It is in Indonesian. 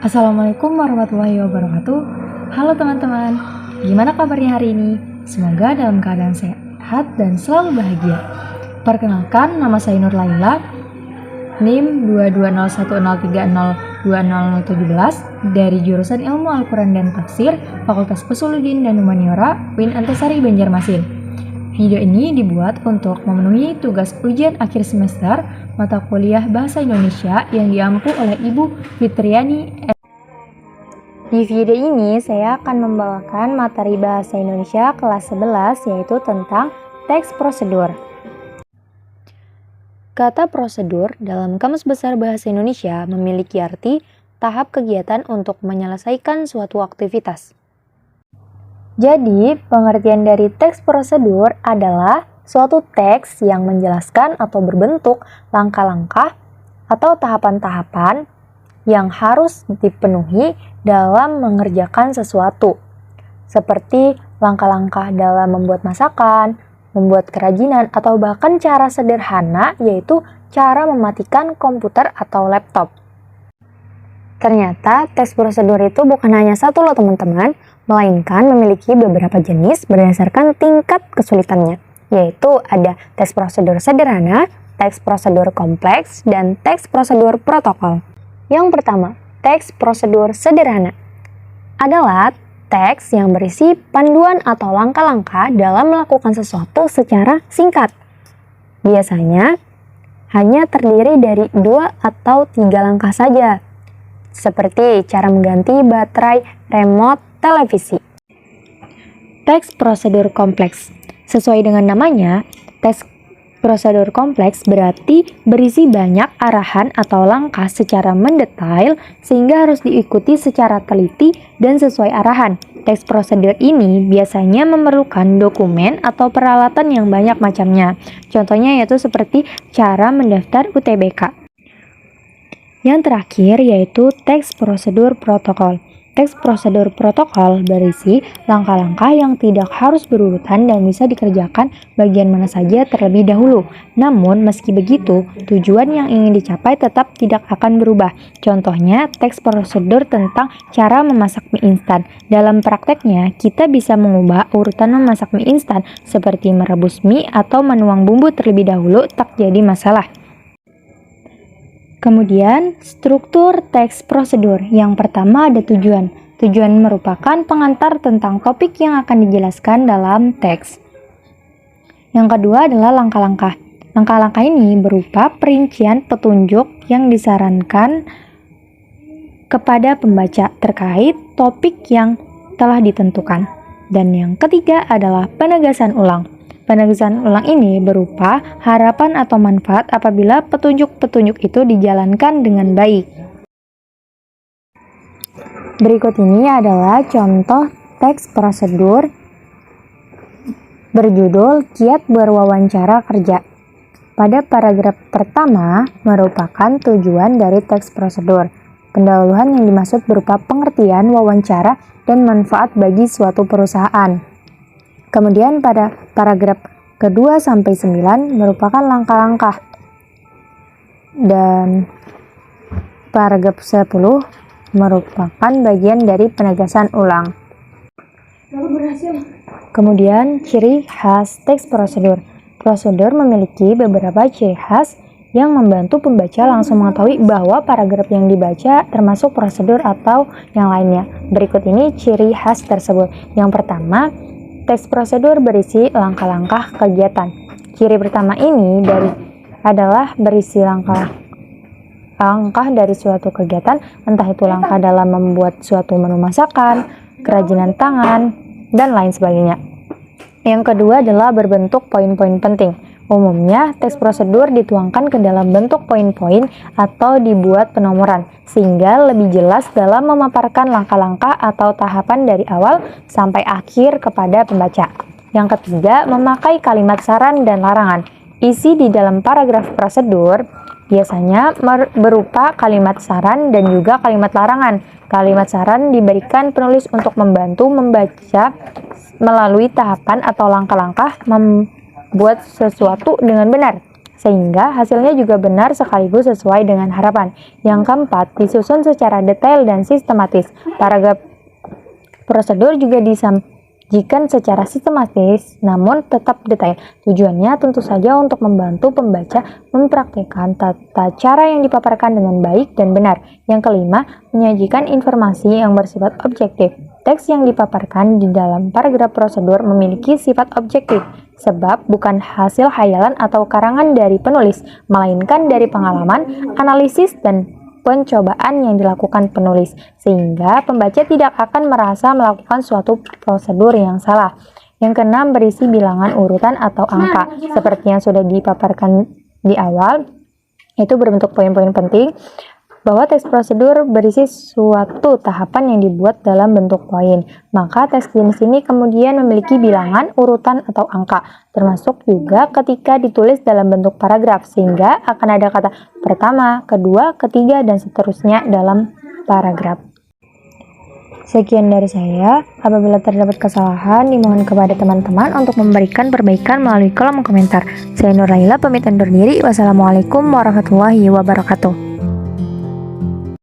Assalamualaikum warahmatullahi wabarakatuh. Halo teman-teman, gimana kabarnya hari ini? Semoga dalam keadaan sehat dan selalu bahagia. Perkenalkan, nama saya Nur Laila, NIM 22010302017 dari jurusan Ilmu Al-Quran dan Tafsir, Fakultas Usuluddin dan Humaniora, UIN Antasari Banjarmasin. Video ini dibuat untuk memenuhi tugas ujian akhir semester mata kuliah Bahasa Indonesia yang diampu oleh Ibu Fitriani. Di video ini saya akan membawakan materi Bahasa Indonesia kelas 11 yaitu tentang teks prosedur. Kata prosedur dalam Kamus Besar Bahasa Indonesia memiliki arti tahap kegiatan untuk menyelesaikan suatu aktivitas. Jadi, pengertian dari teks prosedur adalah suatu teks yang menjelaskan atau berbentuk langkah-langkah atau tahapan-tahapan yang harus dipenuhi dalam mengerjakan sesuatu. Seperti langkah-langkah dalam membuat masakan, membuat kerajinan, atau bahkan cara sederhana yaitu cara mematikan komputer atau laptop. Ternyata teks prosedur itu bukan hanya satu loh teman-teman, melainkan memiliki beberapa jenis berdasarkan tingkat kesulitannya, yaitu ada teks prosedur sederhana, teks prosedur kompleks, dan teks prosedur protokol. Yang pertama, teks prosedur sederhana adalah teks yang berisi panduan atau langkah-langkah dalam melakukan sesuatu secara singkat. Biasanya hanya terdiri dari 2 atau 3 langkah saja, seperti cara mengganti baterai remote televisi. Teks prosedur kompleks. Sesuai dengan namanya, teks prosedur kompleks berarti berisi banyak arahan atau langkah secara mendetail sehingga harus diikuti secara teliti dan sesuai arahan. Teks prosedur ini biasanya memerlukan dokumen atau peralatan yang banyak macamnya. Contohnya yaitu seperti cara mendaftar UTBK. Yang terakhir yaitu teks prosedur protokol. Teks prosedur protokol berisi langkah-langkah yang tidak harus berurutan dan bisa dikerjakan bagian mana saja terlebih dahulu. Namun, meski begitu, tujuan yang ingin dicapai tetap tidak akan berubah. Contohnya, teks prosedur tentang cara memasak mie instan. Dalam prakteknya, kita bisa mengubah urutan memasak mie instan seperti merebus mie atau menuang bumbu terlebih dahulu tak jadi masalah. Kemudian, struktur teks prosedur. Yang pertama ada tujuan. Tujuan merupakan pengantar tentang topik yang akan dijelaskan dalam teks. Yang kedua adalah langkah-langkah. Langkah-langkah ini berupa perincian petunjuk yang disarankan kepada pembaca terkait topik yang telah ditentukan. Dan yang ketiga adalah penegasan ulang. Penegasan ulang ini berupa harapan atau manfaat apabila petunjuk-petunjuk itu dijalankan dengan baik. Berikut ini adalah contoh teks prosedur berjudul Kiat Berwawancara Kerja. Pada paragraf pertama merupakan tujuan dari teks prosedur. Pendahuluan yang dimaksud berupa pengertian, wawancara, dan manfaat bagi suatu perusahaan. Kemudian pada paragraf kedua sampai 9 merupakan langkah-langkah. Dan paragraf 10 merupakan bagian dari penegasan ulang. Kemudian ciri khas teks prosedur. Prosedur memiliki beberapa ciri khas yang membantu pembaca langsung mengetahui bahwa paragraf yang dibaca termasuk prosedur atau yang lainnya. Berikut ini ciri khas tersebut. Yang pertama, teks prosedur berisi langkah-langkah kegiatan. Ciri pertama ini adalah berisi langkah dari suatu kegiatan, entah itu langkah dalam membuat suatu menu masakan, kerajinan tangan, dan lain sebagainya. Yang kedua adalah berbentuk poin-poin penting. Umumnya, teks prosedur dituangkan ke dalam bentuk poin-poin atau dibuat penomoran, sehingga lebih jelas dalam memaparkan langkah-langkah atau tahapan dari awal sampai akhir kepada pembaca. Yang ketiga, memakai kalimat saran dan larangan. Isi di dalam paragraf prosedur biasanya berupa kalimat saran dan juga kalimat larangan. Kalimat saran diberikan penulis untuk membantu membaca melalui tahapan atau langkah-langkah membuat sesuatu dengan benar. sehingga hasilnya juga benar sekaligus sesuai dengan harapan. Yang keempat, disusun secara detail dan sistematis. Paragraf prosedur juga disajikan secara sistematis namun tetap detail. Tujuannya tentu saja untuk membantu pembaca mempraktikkan tata cara yang dipaparkan dengan baik dan benar. Yang kelima, menyajikan informasi yang bersifat objektif. Teks yang dipaparkan di dalam paragraf prosedur memiliki sifat objektif, sebab bukan hasil hayalan atau karangan dari penulis, melainkan dari pengalaman, analisis, dan pencobaan yang dilakukan penulis, sehingga pembaca tidak akan merasa melakukan suatu prosedur yang salah. Yang keenam, berisi bilangan urutan atau angka, seperti yang sudah dipaparkan di awal, itu berbentuk poin-poin penting, bahwa teks prosedur berisi suatu tahapan yang dibuat dalam bentuk poin. Maka teks jenis ini kemudian memiliki bilangan, urutan, atau angka, termasuk juga ketika ditulis dalam bentuk paragraf, sehingga akan ada kata pertama, kedua, ketiga, dan seterusnya dalam paragraf. Sekian dari saya. Apabila terdapat kesalahan, dimohon kepada teman-teman untuk memberikan perbaikan melalui kolom komentar. Saya Nur Laila, pamit undur diri. Wassalamualaikum warahmatullahi wabarakatuh.